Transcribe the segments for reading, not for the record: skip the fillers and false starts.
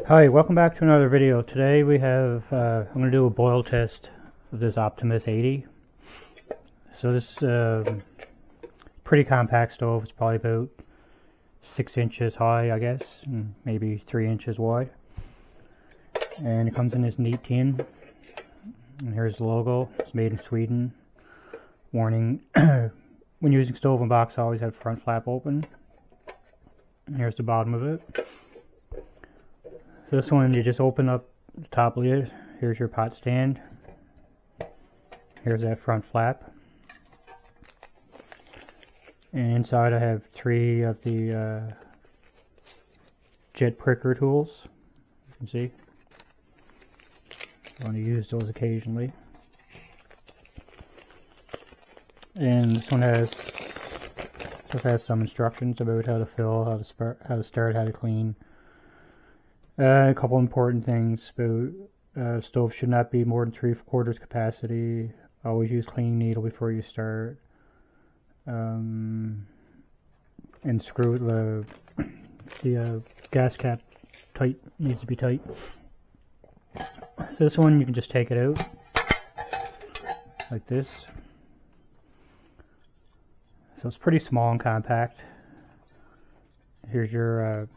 Hi, welcome back to another video. Today we have, I'm going to do a boil test of this Optimus 80. So this pretty compact stove. It's probably about 6 inches high, I guess, and maybe 3 inches wide. And it comes in this neat tin. And here's the logo. It's made in Sweden. Warning, when using stove and box, always have front flap open. And here's the bottom of it. So this one, you just open up the top lid. Here's your pot stand. Here's that front flap. And inside I have 3 of the jet pricker tools. You can see. I want to use those occasionally. And this one has some instructions about how to fill, how to start, how to clean. A couple important things about stove should not be more than 3/4 capacity. Always use clean needle before you start. And screw the gas cap tight. Needs to be tight. So this one you can just take it out like this. So it's pretty small and compact. Here's your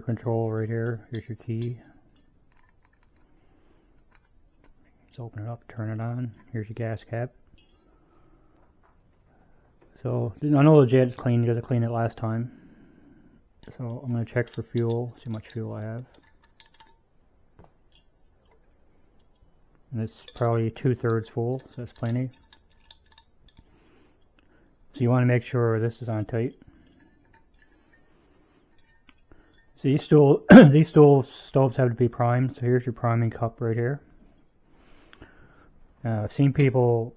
control right here. Here's your key. Let's open it up, turn it on. Here's your gas cap. So I know the jet's clean. You got to clean it last time. So I'm going to check for fuel. See how much fuel I have. And it's probably 2/3 full, so that's plenty. So you want to make sure this is on tight. So these stoves have to be primed. So here's your priming cup right here. I've seen people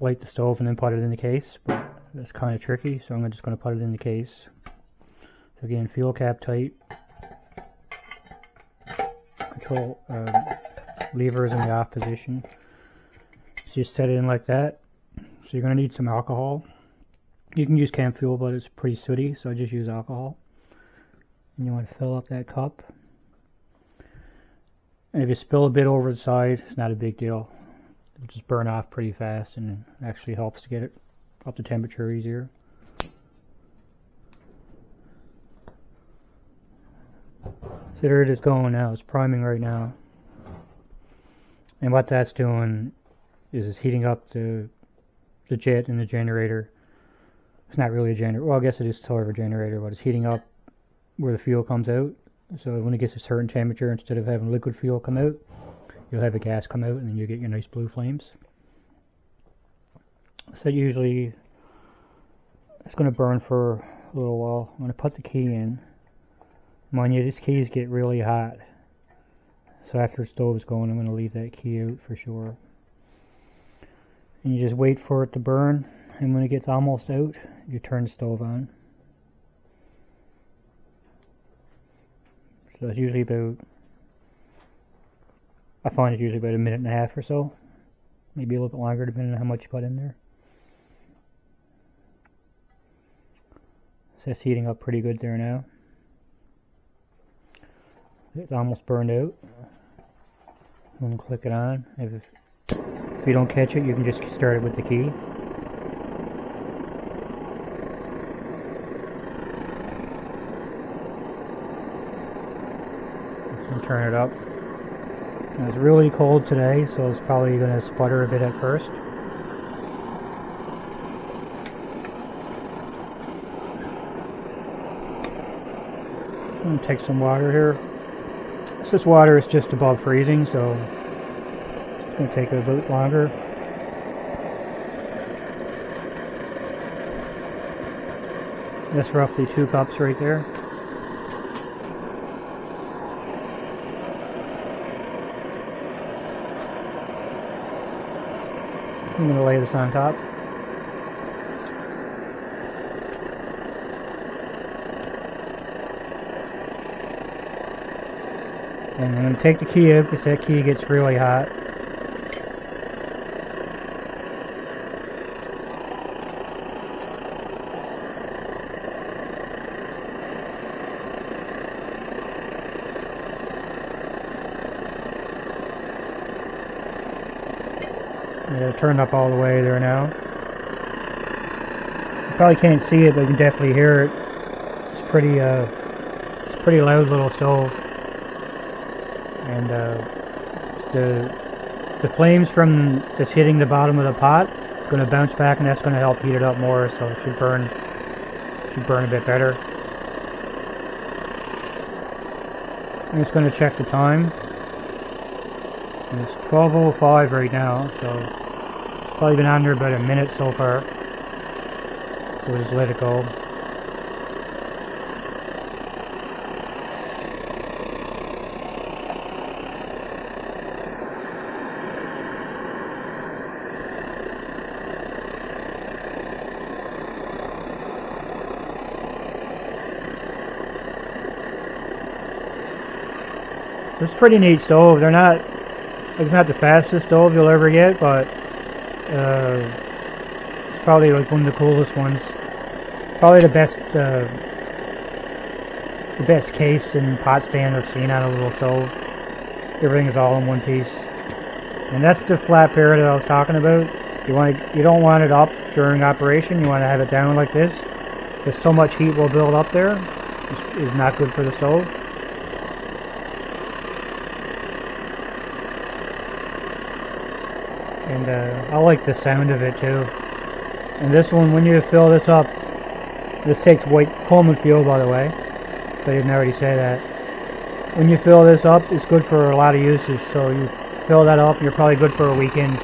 light the stove and then put it in the case, but that's kind of tricky. So I'm just going to put it in the case. So again, fuel cap tight. Control lever is in the off position. So you set it in like that. So you're going to need some alcohol. You can use camp fuel, but it's pretty sooty, so I just use alcohol. And you want to fill up that cup. And if you spill a bit over the side, it's not a big deal. It'll just burn off pretty fast, and it actually helps to get it up to temperature easier. So there it is going now. It's priming right now. And what that's doing is it's heating up the jet and the generator. It's not really a generator. Well, I guess it is sort of a generator, but it's heating up where the fuel comes out. So when it gets a certain temperature, instead of having liquid fuel come out, you'll have the gas come out, and then you get your nice blue flames. So usually it's going to burn for a little while. I'm going to put the key in. Mind you, these keys get really hot. So after the stove's going, I'm going to leave that key out for sure. And you just wait for it to burn, and when it gets almost out, you turn the stove on. So it's usually about, I find it's usually about 1.5 minutes or so. Maybe a little bit longer depending on how much you put in there. So it's heating up pretty good there now. It's almost burned out. I'm going to click it on. If you don't catch it, you can just start it with the key. Turn it up. And it's really cold today, so it's probably going to sputter a bit at first. I'm going to take some water here. This water is just above freezing, so it's going to take a bit longer. That's roughly 2 cups right there. I'm going to lay this on top. And I'm going to take the key out because that key gets really hot. Turned up all the way there now. You probably can't see it, but you can definitely hear it. It's pretty loud little stove. And the flames from just hitting the bottom of the pot is going to bounce back, and that's going to help heat it up more, so it should burn a bit better. I'm just going to check the time. And it's 12:05 right now, so it's probably been on there about a minute so far. So we'll just let it go. It's a pretty neat stove. They're not, it's not the fastest stove you'll ever get, but it's probably like one of the coolest ones. Probably the best case and pot stand I've seen on a little stove. Everything is all in one piece, and that's the flat pair that I was talking about. You don't want it up during operation. You want to have it down like this, because so much heat will build up there. It's not good for the stove. And I like the sound of it too. And this one, when you fill this up, this takes white Coleman fuel, by the way, if I didn't already say that. When you fill this up, it's good for a lot of uses. So you fill that up, you're probably good for a weekend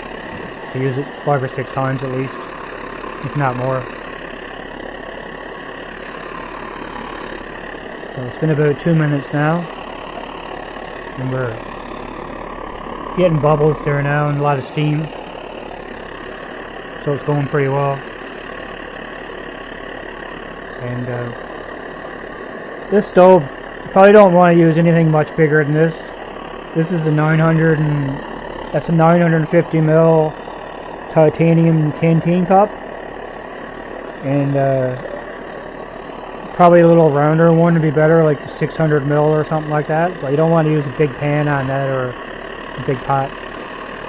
to use it 5 or 6 times at least, if not more. So it's been about 2 minutes now, and we're getting bubbles there now and a lot of steam, so it's going pretty well. And this stove, you probably don't want to use anything much bigger than this. This is a 950 ml titanium canteen cup, and probably a little rounder one would be better, like 600 ml or something like that. But you don't want to use a big pan on that or a big pot.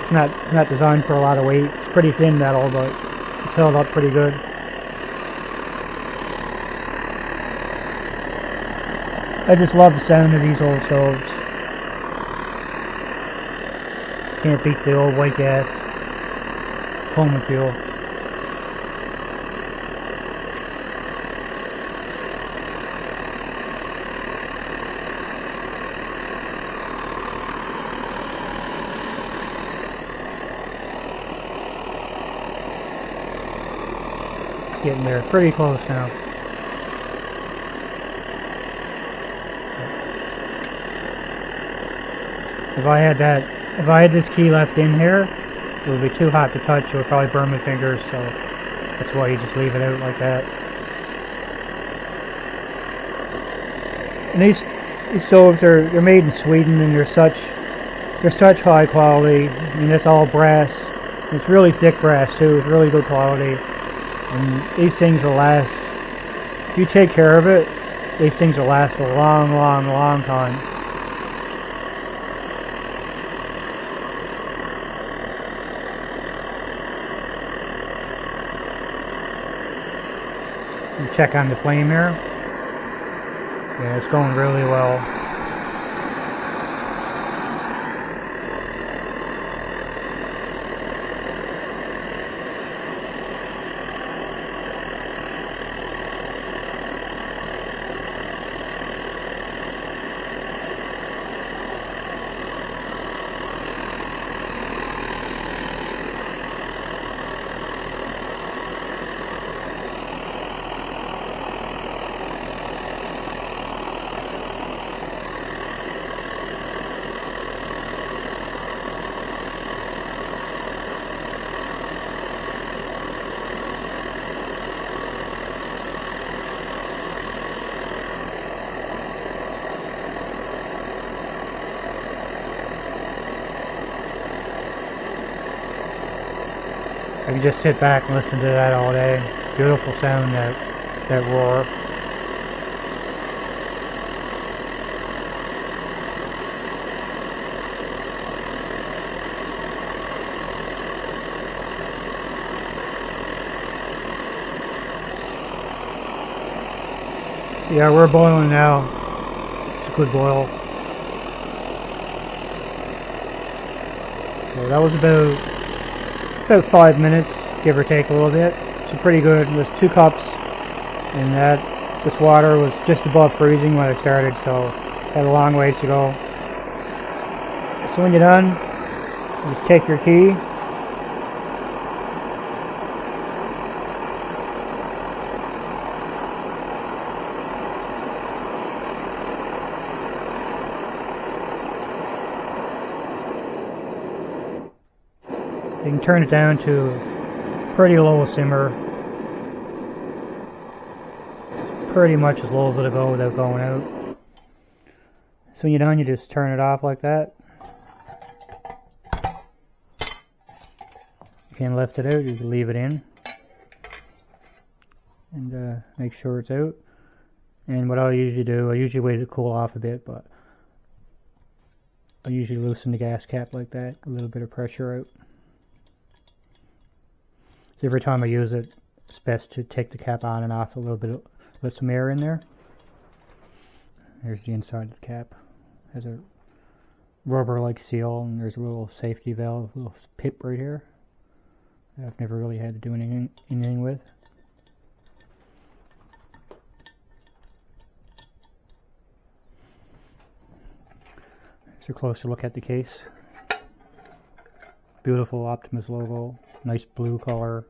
It's not designed for a lot of weight. It's pretty thin metal, but it's held up pretty good. I just love the sound of these old stoves. Can't beat the old white gas Coleman fuel. Getting there, pretty close now. If I had this key left in here, it would be too hot to touch. It would probably burn my fingers, so that's why you just leave it out like that. And these stoves they're made in Sweden, and they're such high quality. I mean, it's all brass. It's really thick brass too. It's really good quality. And these things will last, if you take care of it, these things will last a long, long, long time. You check on the flame here. Yeah, it's going really well. I can just sit back and listen to that all day. Beautiful sound, that roar. Yeah, we're boiling now. It's a good boil. So that was about 5 minutes, give or take a little bit. So pretty good. There's 2 cups, and this water was just above freezing when I started, so had a long ways to go. So when you're done, you just take your key. You can turn it down to pretty low simmer. Pretty much as low as it'll go without going out. So when you're done, you just turn it off like that. You can lift it out, you can leave it in. And make sure it's out. And what I'll usually do, I usually wait it to cool off a bit, but I usually loosen the gas cap like that, a little bit of pressure out. So every time I use it, it's best to take the cap on and off a little bit, let some air in there. There's the inside of the cap. It has a rubber-like seal, and there's a little safety valve, a little pip right here that I've never really had to do anything with. Here's a closer look at the case. Beautiful Optimus logo, nice blue color,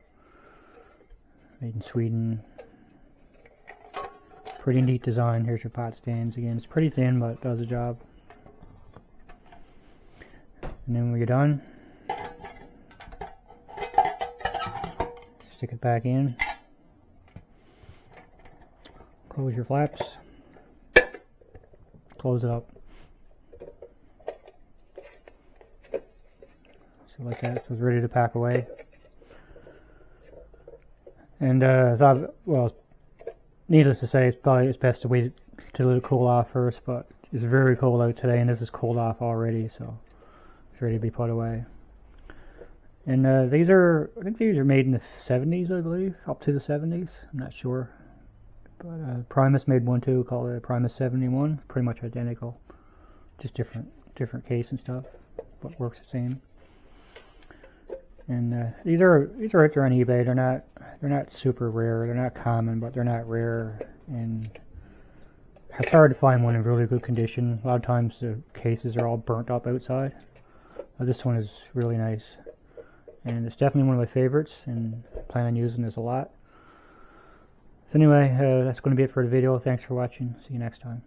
made in Sweden. Pretty neat design. Here's your pot stands again. It's pretty thin, but it does the job. And then when you're done, stick it back in. Close your flaps. Close it up. So like that, so it's ready to pack away. And well, needless to say, it's best to wait to let it cool off first, but it's very cold out today, and this is cooled off already, so it's ready to be put away. And I think these are made in the 70s, I believe, up to the 70s, I'm not sure. But Primus made one too, called it Primus 71, pretty much identical, just different case and stuff, but works the same. And these are out there on eBay. They're not super rare. They're not common, but they're not rare. And it's hard to find one in really good condition. A lot of times the cases are all burnt up outside. This one is really nice, and it's definitely one of my favorites. And I plan on using this a lot. So anyway, that's going to be it for the video. Thanks for watching. See you next time.